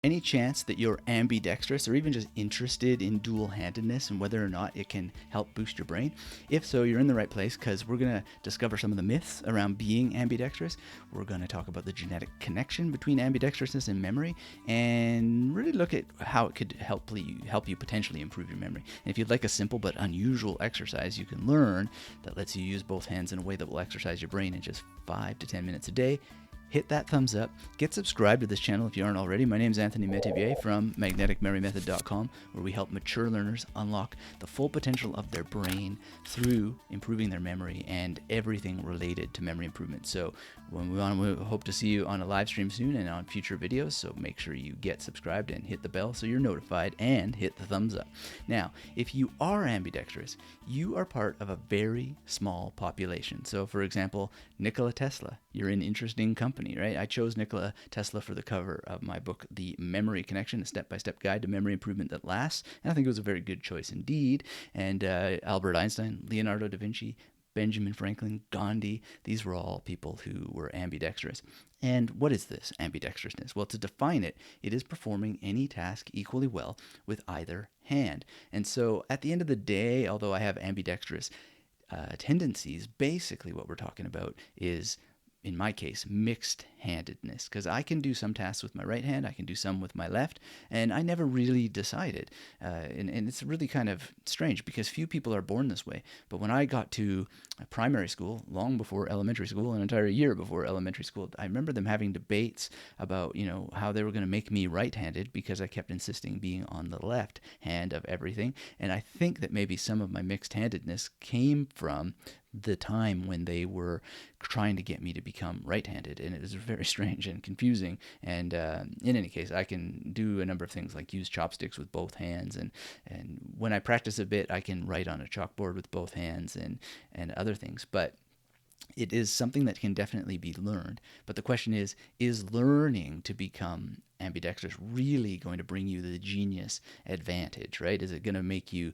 Any chance that you're ambidextrous or even just interested in dual-handedness and whether or not it can help boost your brain? If so, you're in the right place, because we're going to discover some of the myths around being ambidextrous. We're going to talk about the genetic connection between ambidextrousness and memory, and really look at how it could help you potentially improve your memory. And if you'd like a simple but unusual exercise you can learn that lets you use both hands in a way that will exercise your brain in just 5 to 10 minutes a day, hit that thumbs up. Get subscribed to this channel if you aren't already. My name is Anthony Metivier from magneticmemorymethod.com, where we help mature learners unlock the full potential of their brain through improving their memory and everything related to memory improvement. So we hope to see you on a live stream soon and on future videos. So make sure you get subscribed and hit the bell so you're notified, and hit the thumbs up. Now, if you are ambidextrous, you are part of a very small population. So for example, Nikola Tesla, you're in interesting company, right? I chose Nikola Tesla for the cover of my book, The Memory Connection, a step-by-step guide to memory improvement that lasts. And I think it was a very good choice indeed. And Albert Einstein, Leonardo da Vinci, Benjamin Franklin, Gandhi, these were all people who were ambidextrous. And what is this ambidextrousness? Well, to define it, it is performing any task equally well with either hand. And so at the end of the day, although I have ambidextrous tendencies, basically what we're talking about is, in my case, mixed-handedness, because I can do some tasks with my right hand, I can do some with my left, and I never really decided. And it's really kind of strange because few people are born this way. But when I got to primary school, long before elementary school, an entire year before elementary school, I remember them having debates about, how they were going to make me right-handed because I kept insisting being on the left hand of everything. And I think that maybe some of my mixed-handedness came from the time when they were trying to get me to become right-handed, and it was very strange and confusing. And in any case, I can do a number of things like use chopsticks with both hands, and when I practice a bit, I can write on a chalkboard with both hands and other things. But it is something that can definitely be learned. But the question is learning to become ambidextrous really going to bring you the genius advantage, right? Is it going to make you,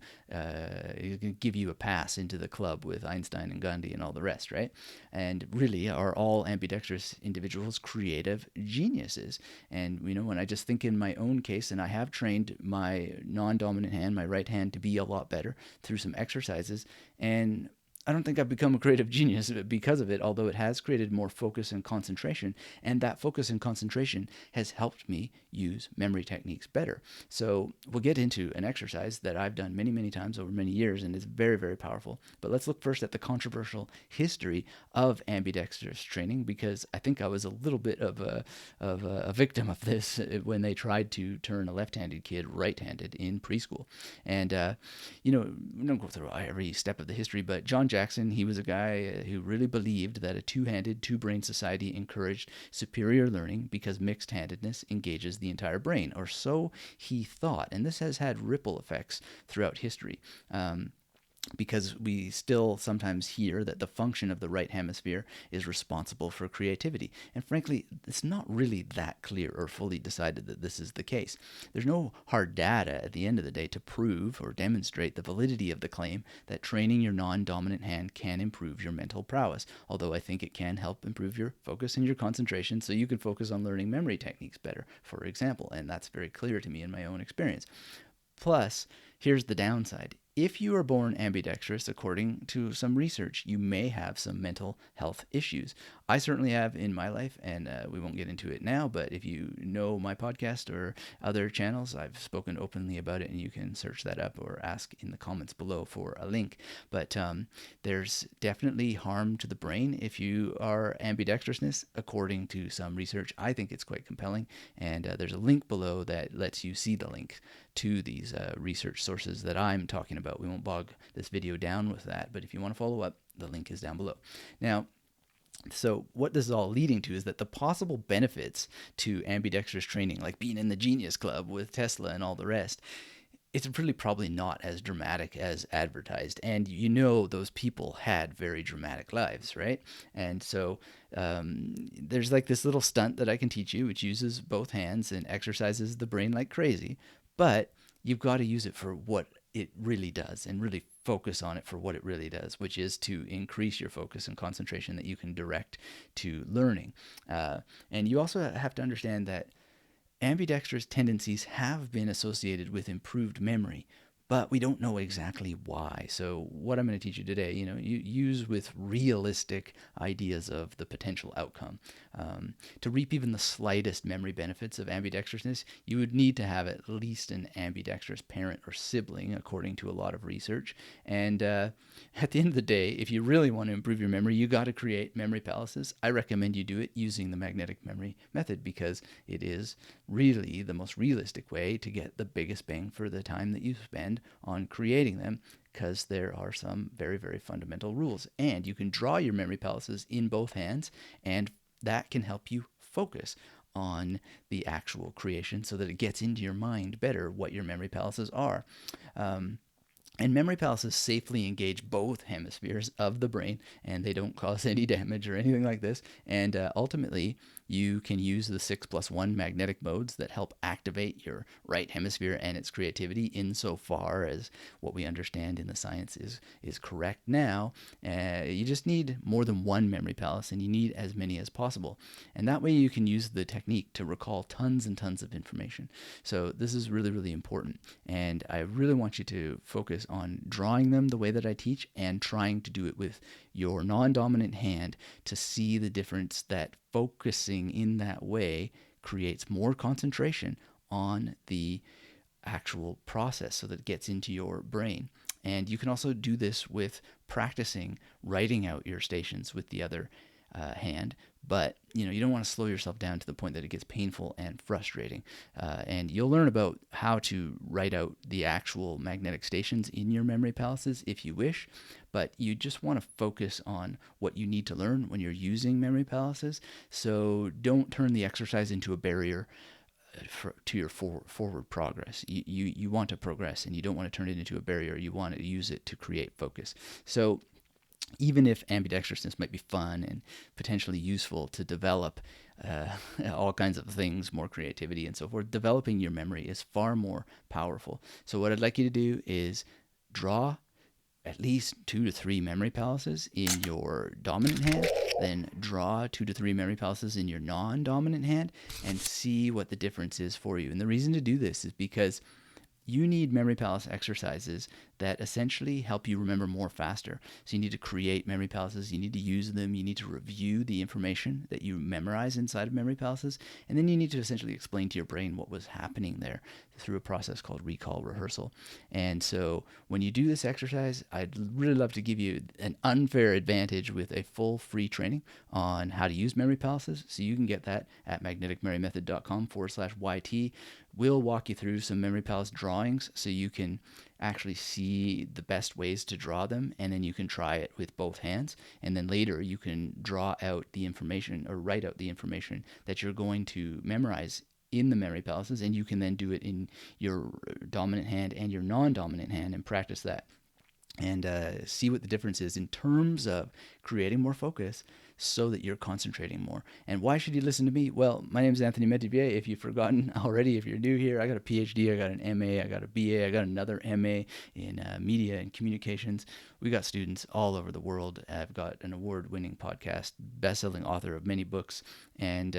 give you a pass into the club with Einstein and Gandhi and all the rest, right? And really, are all ambidextrous individuals creative geniuses? And, when I just think in my own case, and I have trained my non-dominant hand, my right hand, to be a lot better through some exercises, and I don't think I've become a creative genius because of it, although it has created more focus and concentration. And that focus and concentration has helped me use memory techniques better. So we'll get into an exercise that I've done many, many times over many years, and it's very, very powerful. But let's look first at the controversial history of ambidextrous training, because I think I was a little bit of a victim of this when they tried to turn a left-handed kid right-handed in preschool. And, we don't go through every step of the history, but John Jackson, he was a guy who really believed that a two-handed, two-brain society encouraged superior learning because mixed-handedness engages the entire brain, or so he thought. And this has had ripple effects throughout history. Because we still sometimes hear that the function of the right hemisphere is responsible for creativity. And frankly, it's not really that clear or fully decided that this is the case. There's no hard data at the end of the day to prove or demonstrate the validity of the claim that training your non-dominant hand can improve your mental prowess, although I think it can help improve your focus and your concentration so you can focus on learning memory techniques better, for example. And that's very clear to me in my own experience. Plus, here's the downside. If you are born ambidextrous, according to some research, you may have some mental health issues. I certainly have in my life, and we won't get into it now, but if you know my podcast or other channels, I've spoken openly about it, and you can search that up or ask in the comments below for a link. But there's definitely harm to the brain if you are ambidextrousness, according to some research. I think it's quite compelling, and there's a link below that lets you see the link to these research sources that I'm talking about. We won't bog this video down with that, but if you want to follow up, the link is down below. Now, so what this is all leading to is that the possible benefits to ambidextrous training, like being in the Genius Club with Tesla and all the rest, it's really probably not as dramatic as advertised. And those people had very dramatic lives, right? And so there's like this little stunt that I can teach you, which uses both hands and exercises the brain like crazy. But you've got to use it for what it really does and really focus on it for what it really does, which is to increase your focus and concentration that you can direct to learning. And you also have to understand that Ambidextrous tendencies have been associated with improved memory, but we don't know exactly why. So what I'm going to teach you today, you use with realistic ideas of the potential outcome. To reap even the slightest memory benefits of ambidextrousness, you would need to have at least an ambidextrous parent or sibling, according to a lot of research. And at the end of the day, if you really want to improve your memory, you got to create memory palaces. I recommend you do it using the magnetic memory method because it is really the most realistic way to get the biggest bang for the time that you spend on creating them, because there are some very, very fundamental rules. And you can draw your memory palaces in both hands, and that can help you focus on the actual creation so that it gets into your mind better what your memory palaces are. And memory palaces safely engage both hemispheres of the brain, and they don't cause any damage or anything like this. And ultimately, you can use the 6+1 magnetic modes that help activate your right hemisphere and its creativity insofar as what we understand in the science is correct now. You just need more than one memory palace, and you need as many as possible. And that way you can use the technique to recall tons and tons of information. So this is really, really important. And I really want you to focus on drawing them the way that I teach and trying to do it with your non-dominant hand to see the difference that focusing in that way creates more concentration on the actual process so that it gets into your brain. And you can also do this with practicing writing out your stations with the other hand, but you don't want to slow yourself down to the point that it gets painful and frustrating. And you'll learn about how to write out the actual magnetic stations in your memory palaces if you wish, but you just want to focus on what you need to learn when you're using memory palaces. So don't turn the exercise into a barrier to your forward progress. You want to progress, and you don't want to turn it into a barrier. You want to use it to create focus. So even if ambidextrousness might be fun and potentially useful to develop all kinds of things, more creativity and so forth, developing your memory is far more powerful. So what I'd like you to do is draw at least 2 to 3 memory palaces in your dominant hand, then draw 2 to 3 memory palaces in your non-dominant hand, and see what the difference is for you. And the reason to do this is because you need memory palace exercises that essentially help you remember more faster. So you need to create memory palaces, you need to use them, you need to review the information that you memorize inside of memory palaces, and then you need to essentially explain to your brain what was happening there through a process called recall rehearsal. And so when you do this exercise, I'd really love to give you an unfair advantage with a full free training on how to use memory palaces. So you can get that at magneticmerrymethod.com/YT. We'll walk you through some memory palace drawings so you can actually see the best ways to draw them, and then you can try it with both hands, and then later you can draw out the information or write out the information that you're going to memorize in the memory palaces, and you can then do it in your dominant hand and your non-dominant hand and practice that and see what the difference is in terms of creating more focus so that you're concentrating more. And why should you listen to me? Well, my name is Anthony Metivier. If you've forgotten already, if you're new here, I got a PhD, I got an MA, I got a BA, I got another MA in media and communications. We got students all over the world. I've got an award-winning podcast, best-selling author of many books, and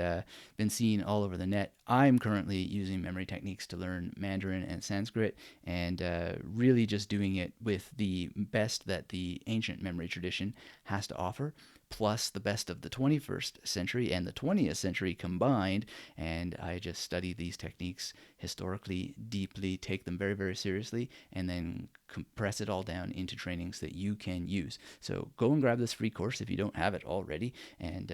been seen all over the net. I'm currently using memory techniques to learn Mandarin and Sanskrit, and really just doing it with the best that the ancient memory tradition has to offer, plus the best of the 21st century and the 20th century combined. And I just study these techniques historically, deeply, take them very, very seriously, and then compress it all down into trainings that you can use. So go and grab this free course if you don't have it already. And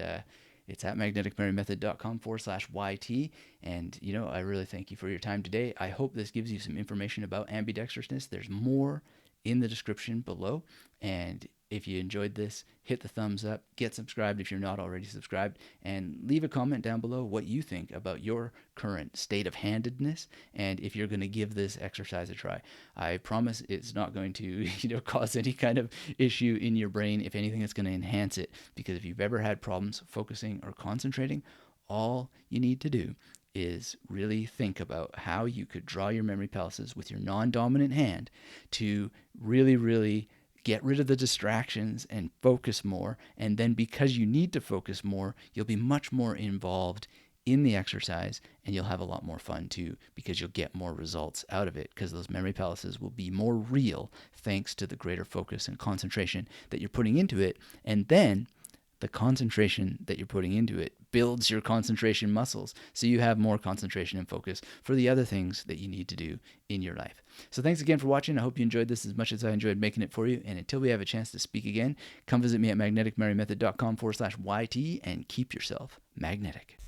it's at magneticmerrymethod.com/YT. And, I really thank you for your time today. I hope this gives you some information about ambidextrousness. There's more in the description below. And if you enjoyed this, hit the thumbs up, get subscribed if you're not already subscribed, and leave a comment down below what you think about your current state of handedness and if you're going to give this exercise a try. I promise it's not going to cause any kind of issue in your brain. If anything, it's going to enhance it, because if you've ever had problems focusing or concentrating, all you need to do is really think about how you could draw your memory palaces with your non-dominant hand to really, really get rid of the distractions and focus more. And then because you need to focus more, you'll be much more involved in the exercise, and you'll have a lot more fun too, because you'll get more results out of it, because those memory palaces will be more real thanks to the greater focus and concentration that you're putting into it. And then the concentration that you're putting into it builds your concentration muscles, so you have more concentration and focus for the other things that you need to do in your life. So thanks again for watching. I hope you enjoyed this as much as I enjoyed making it for you. And until we have a chance to speak again, come visit me at magneticmarymethod.com/YT and keep yourself magnetic.